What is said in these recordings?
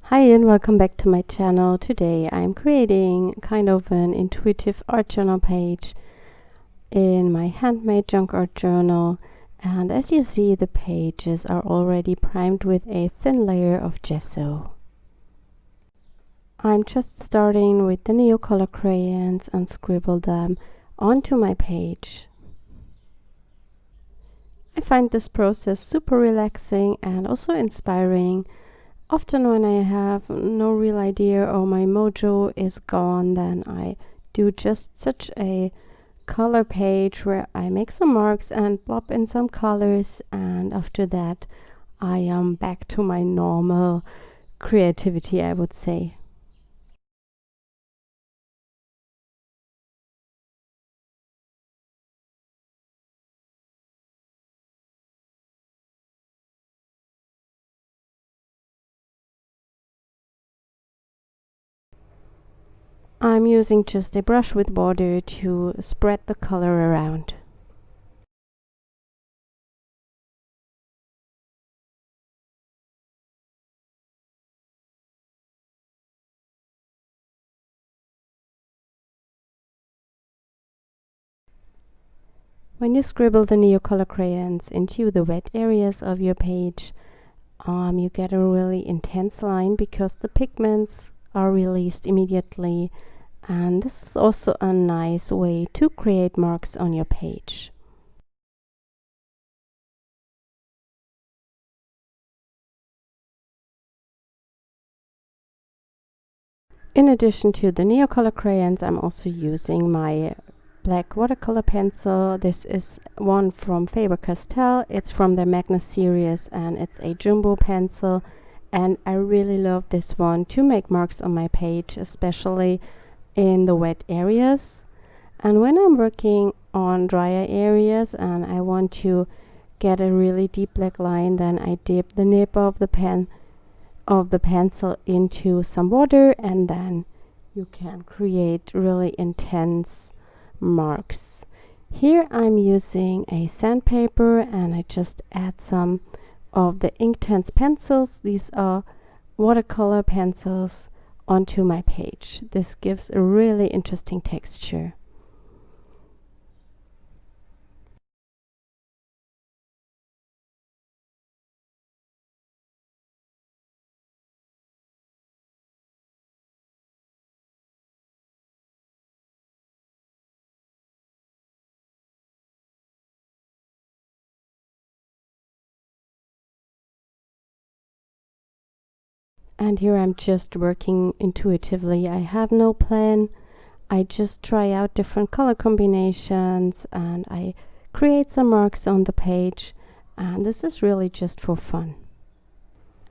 Hi and welcome back to my channel. Today I'm creating kind of an intuitive art journal page in my handmade junk art journal, and as you see, the pages are already primed with a thin layer of gesso. I'm just starting with the Neocolor crayons and scribble them onto my page. I find this process super relaxing and also inspiring. Often when I have no real idea or my mojo is gone, then I do just such a color page where I make some marks and blob in some colors, and after that I am back to my normal creativity, I would say. I'm using just a brush with water to spread the color around. When you scribble the Neocolor crayons into the wet areas of your page, you get a really intense line because the pigments are released immediately, and this is also a nice way to create marks on your page. In addition to the Neocolor crayons, I'm also using my black watercolor pencil. This is one from Faber-Castell. It's from their Magnus series and it's a jumbo pencil, and I really love this one to make marks on my page, especially in the wet areas. And when I'm working on drier areas and I want to get a really deep black line, then I dip the nib of the pencil into some water, and then you can create really intense marks. Here I'm using a sandpaper and I just add some of the Inktense pencils. These are watercolor pencils onto my page. This gives a really interesting texture. And here I'm just working intuitively. I have no plan. I just try out different color combinations and I create some marks on the page, and this is really just for fun.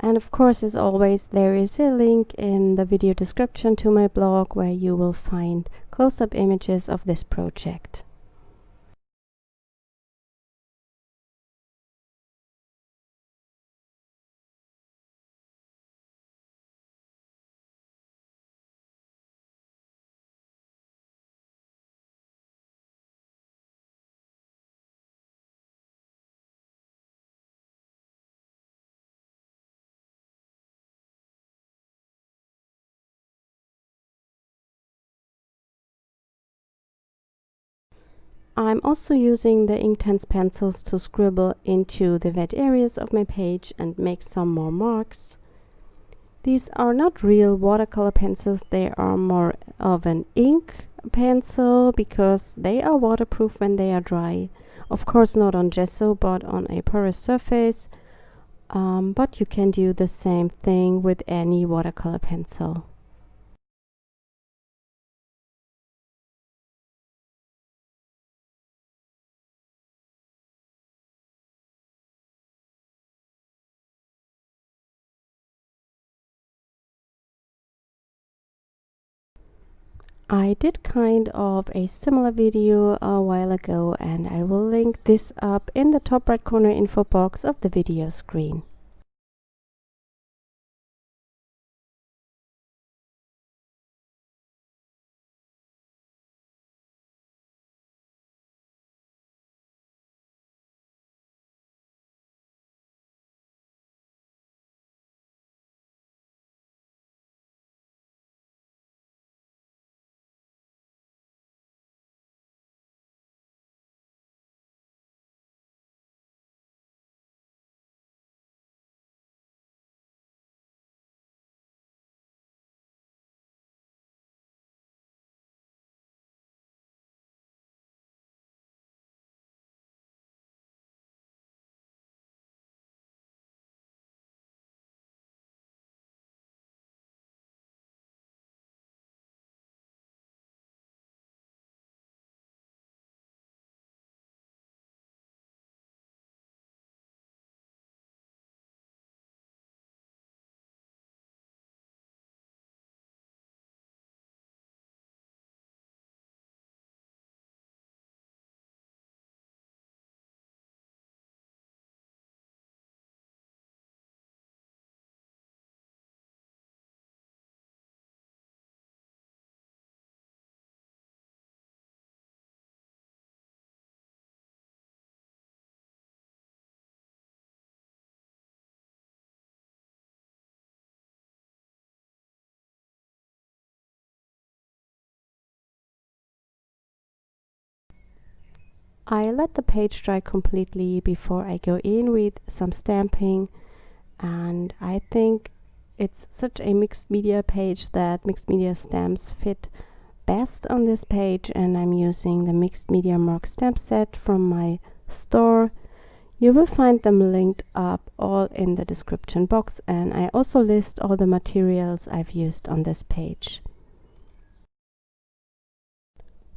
And of course, as always, there is a link in the video description to my blog where you will find close-up images of this project. I'm also using the Inktense pencils to scribble into the wet areas of my page and make some more marks. These are not real watercolor pencils, they are more of an ink pencil because they are waterproof when they are dry. Of course not on gesso, but on a porous surface. But you can do the same thing with any watercolor pencil. I did kind of a similar video a while ago, and I will link this up in the top right corner info box of the video screen. I let the page dry completely before I go in with some stamping, and I think it's such a mixed media page that mixed media stamps fit best on this page, and I'm using the mixed media mark stamp set from my store. You will find them linked up all in the description box, and I also list all the materials I've used on this page.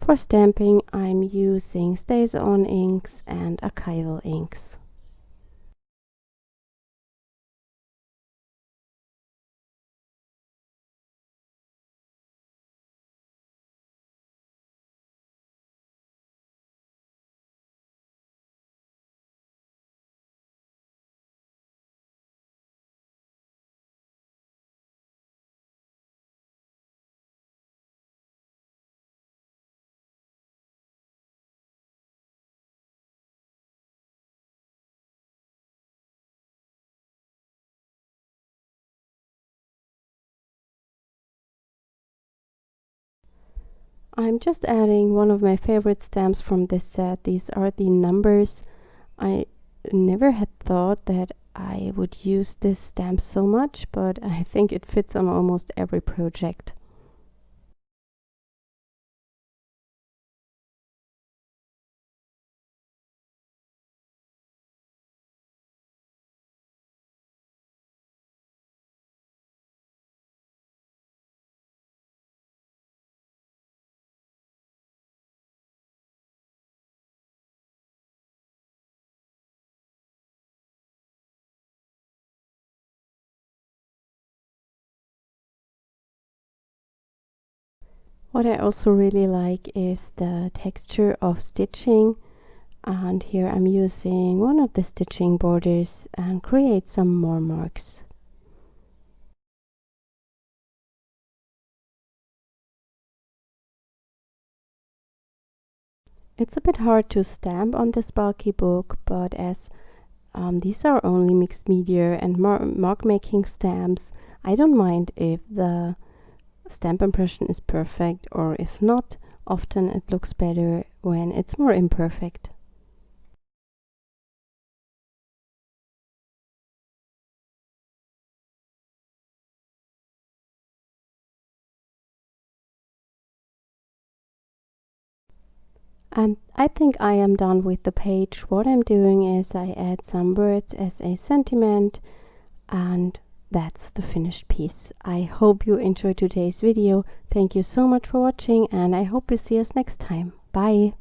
For stamping, I'm using Staz On Inks and Archival Inks. I'm just adding one of my favorite stamps from this set. These are the numbers. I never had thought that I would use this stamp so much, but I think it fits on almost every project. What I also really like is the texture of stitching, and here I'm using one of the stitching borders and create some more marks. It's a bit hard to stamp on this bulky book, but as these are only mixed media and mark making stamps, I don't mind if the stamp impression is perfect, or if not, often it looks better when it's more imperfect. And I think I am done with the page. What I'm doing is I add some words as a sentiment, and that's the finished piece. I hope you enjoyed today's video. Thank you so much for watching, and I hope you see us next time. Bye!